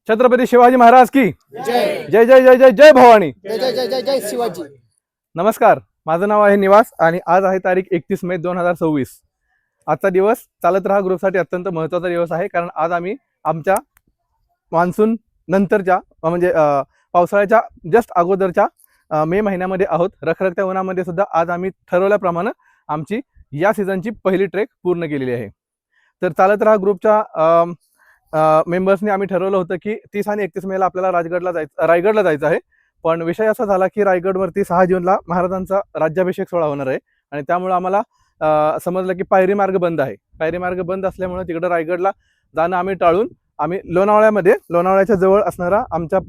छत्रपती शिवाजी महाराज की जय जय जय जय जय जय भवानी. जय जय जय जय जय शिवाजी. नमस्कार, माझं नाव आहे निवास आणि आज आहे तारीख 31 मे 2026. आजचा दिवस चालत राहा ग्रुपसाठी अत्यंत महत्त्वाचा दिवस आहे, कारण आज आम्ही आमच्या मान्सून नंतरच्या म्हणजे पावसाळ्याच्या जस्ट अगोदरच्या मे महिन्यामध्ये आहोत. रखरखत्या उन्हामध्ये सुद्धा आज आम्ही ठरवल्याप्रमाणे आमची या सीझनची पहिली ट्रेक पूर्ण केलेली आहे. तर चालत राहा ग्रुपच्या मेंबर्सनी आम्ही ठरवलं होतं की 30 आणि 31 मेला आपल्याला रायगडला जायचं आहे. पण विषय असा झाला की रायगडवरती 6 जूनला महाराजांचा राज्याभिषेक सोहळा होणार आहे आणि त्यामुळे आम्हाला समजलं की पायरी मार्ग बंद आहे. पायरी मार्ग बंद असल्यामुळे तिकडे रायगडला जाणं आम्ही टाळून आम्ही लोणावळ्याच्या जवळ असणारा आमच्या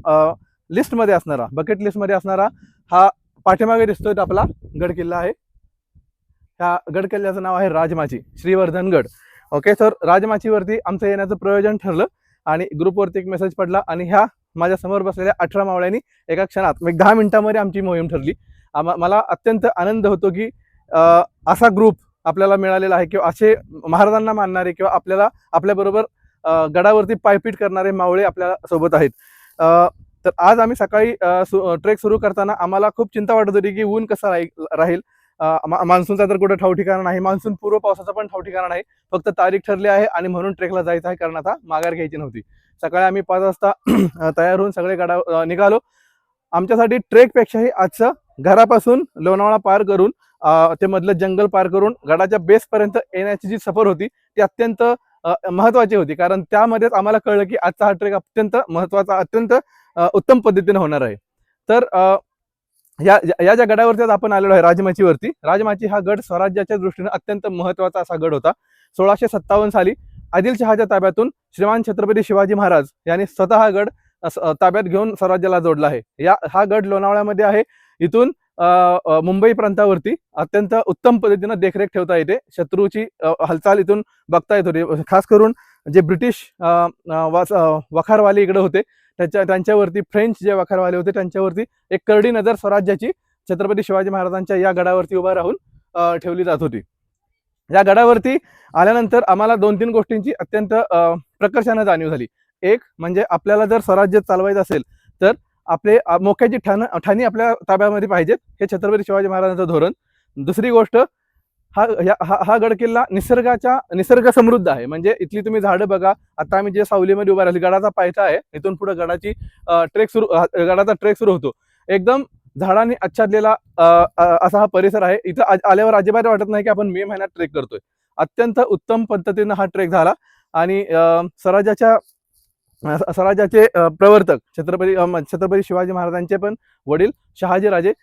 लिस्टमध्ये असणारा बकेट लिस्टमध्ये असणारा हा पाठीमागे दिसतोय तो आपला गड किल्ला आहे. ह्या गड किल्ल्याचं नाव आहे राजमाची श्रीवर्धनगड. ओके, तर राजमाचीवरती आमचं येण्याचं प्रयोजन ठरलं आणि ग्रुपवरती एक मेसेज पडला आणि ह्या माझ्या समोर बसलेल्या 18 मावळ्यांनी एका क्षणात 10 मिनिटांमध्ये आमची मोहीम ठरली. मला अत्यंत आनंद होतो की असा ग्रुप आपल्याला मिळालेला आहे किंवा असे महाराजांना मानणारे किंवा आपल्याबरोबर गडावरती पायपीट करणारे मावळे आपल्या सोबत आहेत. तर आज आम्ही सकाळी ट्रेक सुरू करताना आम्हाला खूप चिंता वाटत होती की ऊन कसं राहील. मान्सूनचा तर कुठं ठाव ठिकाणा नाही, मान्सून पूर्व पावसाचा पण ठाव ठिकाणा नाही. फक्त तारीख ठरली आहे आणि म्हणून ट्रेकला जायचं आहे, कारण आता माघार घ्यायची नव्हती. सकाळी आम्ही 5 वाजता तयार होऊन सगळे निघालो. आमच्यासाठी ट्रेकपेक्षाही आजचं घरापासून लोणावळा पार करून ते मधलं जंगल पार करून गडाच्या बेसपर्यंत येण्याची जी सफर होती ती अत्यंत महत्त्वाची होती, कारण त्यामध्येच आम्हाला कळलं की आजचा हा ट्रेक अत्यंत महत्त्वाचा, अत्यंत उत्तम पद्धतीने होणार आहे. तर या ज्या गडावरती आज आपण आलेलो आहे राजमाची हा गड स्वराज्याच्या दृष्टीने अत्यंत महत्त्वाचा असा गड होता. 1657 साली आदिलशहाच्या ताब्यातून श्रीमान छत्रपती शिवाजी महाराज यांनी स्वतः हा गड ताब्यात घेऊन स्वराज्याला जोडला आहे. हा गड लोणावळ्यामध्ये आहे. इथून मुंबई प्रांतावरती अत्यंत उत्तम पद्धतीनं देखरेख ठेवता येते. शत्रूची हालचाल इथून बघता येत होती. खास करून जे ब्रिटिश वखारवाले इकडे होते त्यांच्यावरती, फ्रेंच जे वखारवाले होते त्यांच्यावरती एक करडी नजर स्वराज्याची छत्रपती शिवाजी महाराजांच्या या गडावरती उभा राहून ठेवली जात होती. या गडावरती आल्यानंतर आम्हाला 2-3 गोष्टींची अत्यंत प्रकर्षाने जाणीव झाली. एक म्हणजे आपल्याला जर स्वराज्य चालवायचं असेल तर आपले मोक्याची ठाणी आपल्या ताब्यामध्ये पाहिजेत, हे छत्रपती शिवाजी महाराजांचं धोरण. दुसरी गोष्ट, हा गड किल्ला निसर्ग समृद्ध आहे. म्हणजे इथली तुम्ही झाडं बघा. आता आम्ही जे सावलीमध्ये उभा राहिली, गडाचा पायथा आहे, इथून पुढे गडाचा ट्रेक सुरू होतो. एकदम झाडांनी आच्छादलेला असा हा परिसर आहे. इथं आल्यावर अजिबात वाटत नाही की आपण मे महिन्यात ट्रेक करतोय. अत्यंत उत्तम पद्धतीनं हा ट्रेक झाला आणि स्वराज्याचे प्रवर्तक छत्रपती शिवाजी महाराजांचे पण वडील शहाजीराजे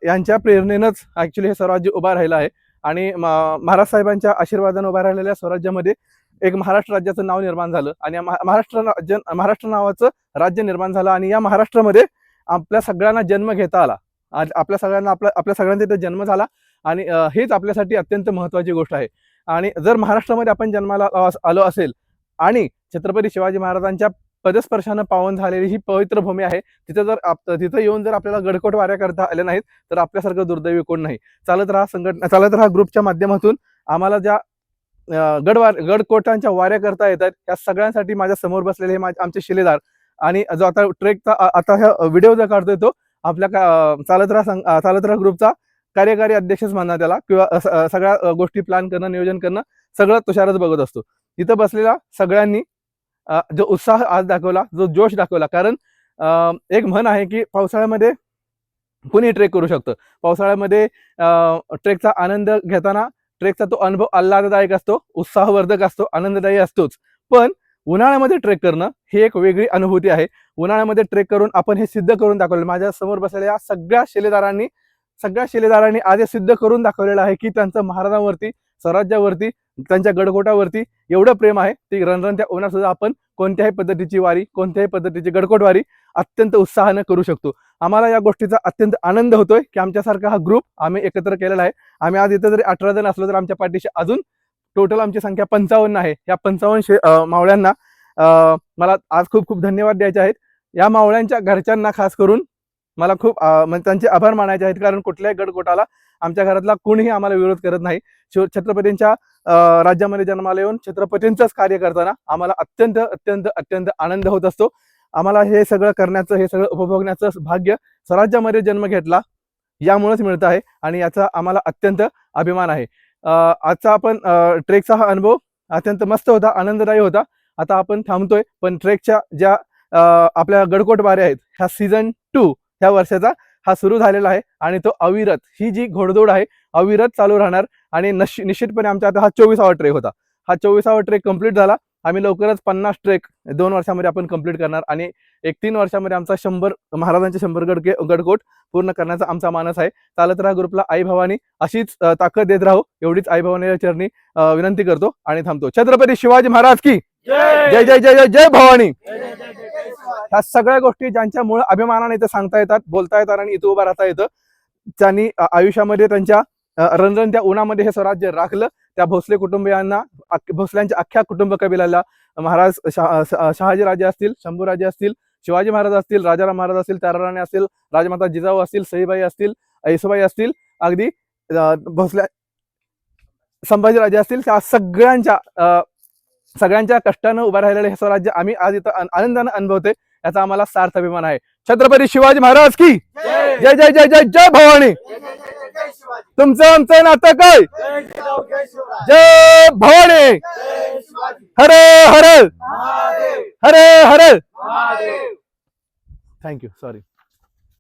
यांच्या प्रेरणेनंच ऍक्च्युली हे स्वराज्य उभा राहिलं आहे. आणि महाराज साहेबांच्या आशीर्वादाने उभा राहिलेल्या स्वराज्यामध्ये एक महाराष्ट्र राज्याचं नाव निर्माण झालं आणि महाराष्ट्र नावाचं राज्य निर्माण झालं. आणि या महाराष्ट्रामध्ये आपल्या सगळ्यांना जन्म घेता आला. आपल्या सगळ्यांचा इथे जन्म झाला आणि हेच आपल्यासाठी अत्यंत महत्त्वाची गोष्ट आहे. आणि जर महाराष्ट्रामध्ये आपण जन्माला आलो असेल आणि छत्रपती शिवाजी महाराजांच्या पदस्पर्शानं पावन झालेली ही पवित्र भूमी आहे, तिथं येऊन जर आपल्याला गडकोट वाऱ्या करता आल्या नाहीत तर आपल्यासारखं दुर्दैवी कोण नाही. चालत राहा ग्रुपच्या माध्यमातून आम्हाला ज्या गडकोटांच्या वाऱ्या करता येतात त्या सगळ्यांसाठी माझ्या समोर बसलेले हे आमचे शिलेदार आणि जो आता ट्रेकचा आता हा व्हिडिओ जो काढतोय तो आपल्या चालत राहा ग्रुपचा कार्यकारी अध्यक्षच म्हणा त्याला, किंवा सगळ्या गोष्टी प्लॅन करणं, नियोजन करणं सगळं तुषारच बघत असतो. इथं बसलेल्या सगळ्यांनी जो उत्साह आज दाखवला, जो जोश दाखवला, कारण एक म्हण आहे की पावसाळ्यामध्ये कुणी ट्रेक करू शकतं. पावसाळ्यामध्ये ट्रेकचा आनंद घेताना ट्रेकचा तो अनुभव आल्हाददायक असतो, उत्साहवर्धक असतो, आनंददायी असतोच. पण उन्हाळ्यामध्ये ट्रेक करणं ही एक वेगळी अनुभूती आहे. उन्हाळ्यामध्ये ट्रेक करून आपण हे सिद्ध करून दाखवलं. माझ्या समोर बसलेल्या सगळ्या शिलेदारांनी आज हे सिद्ध करून दाखवलेलं आहे की त्यांचं महाराजांवरती, स्वराज्यावरती, त्यांच्या गडकोटावरती एवढं प्रेम आहे ती रणरणत्या उन्हात सुद्धा आपण कोणत्याही पद्धतीची वारी, कोणत्याही पद्धतीची गडकोटवारी अत्यंत उत्साहानं करू शकतो. आम्हाला या गोष्टीचा अत्यंत आनंद होतोय की आमच्यासारखा हा ग्रुप आम्ही एकत्र केलेला आहे. आम्ही आज इथे जरी 18 जण असलो तर आमच्या पाठीशी अजून टोटल आमची संख्या 55 आहे. या 55 मावळ्यांना मला आज खूप खूप धन्यवाद द्यायचे आहेत. या मावळ्यांच्या घरच्यांना खास करून मला खूप त्यांचे आभार मानायचे आहेत, कारण कुठल्याही गडकोटाला आमच्या घरातला कोणीही आम्हाला विरोध करत नाही. छत्रपतींच्या राज्यामध्ये जन्माला येऊन छत्रपतींचंच कार्य करताना आम्हाला अत्यंत अत्यंत अत्यंत आनंद होत असतो. आम्हाला हे सगळं करण्याचं, हे सगळं उपभोगण्याचं भाग्य स्वराज्यामध्ये जन्म घेतला यामुळेच मिळत आहे आणि याचा आम्हाला अत्यंत अभिमान आहे. आजचा आपण ट्रेकचा हा अनुभव अत्यंत मस्त होता, आनंददायी होता. आता आपण थांबतोय, पण ट्रेकच्या ज्या आपल्या गडकोट बाऱ्या आहेत ह्या सीझन 2 ह्या वर्षाचा हा सुरू झालेला आहे आणि तो अविरत, ही जी घोडदौड आहे अविरत चालू राहणार आणि निश्चितपणे आमचा आता हा 24वा ट्रेक होता. हा 24वा ट्रेक कंप्लीट झाला. आम्ही लवकरच 50 ट्रेक 2 वर्षामध्ये आपण कंप्लीट करणार आणि 3 वर्षामध्ये आमचा 100 महाराजांचे 100 गडकोट पूर्ण करण्याचा आमचा मानस आहे. चालत राहा ग्रुपला आई भवानी अशीच ताकद देत राहू, एवढीच आई भवानीच्या चरणी विनंती करतो आणि थांबतो. छत्रपती शिवाजी महाराज की जय जय जय जय जय भवानी. ह्या सगळ्या गोष्टी ज्यांच्यामुळे अभिमानाने इथं सांगता येतात, बोलता येतात आणि इथं उभं राहता येतं, त्यांनी आयुष्यामध्ये त्यांच्या रणरणत्या उन्हामध्ये हे स्वराज्य राखलं. त्या भोसले कुटुंबियांना, भोसल्यांच्या अख्ख्या कुटुंब कबिलाला महाराज शहाजीराजे असतील, शंभूराजे असतील, शिवाजी महाराज असतील, राजाराम महाराज असतील, ताराराणी असतील, राजमाता जिजाऊ असतील, सईबाई असतील, येसुबाई असतील, अगदी भोसल्या संभाजीराजे असतील, त्या सगळ्यांच्या कष्टानं उभं राहिलेलं हे स्वराज्य आम्ही आज इथं आनंदानं अनुभवते. याचा आम्हाला सार्थ अभिमान आहे. छत्रपती शिवाजी महाराज की जय जय जय जय जय भवानी. तुमचं आमचं नातं काय? जय भवानी. हर हर हर हर. थँक्यू. सॉरी.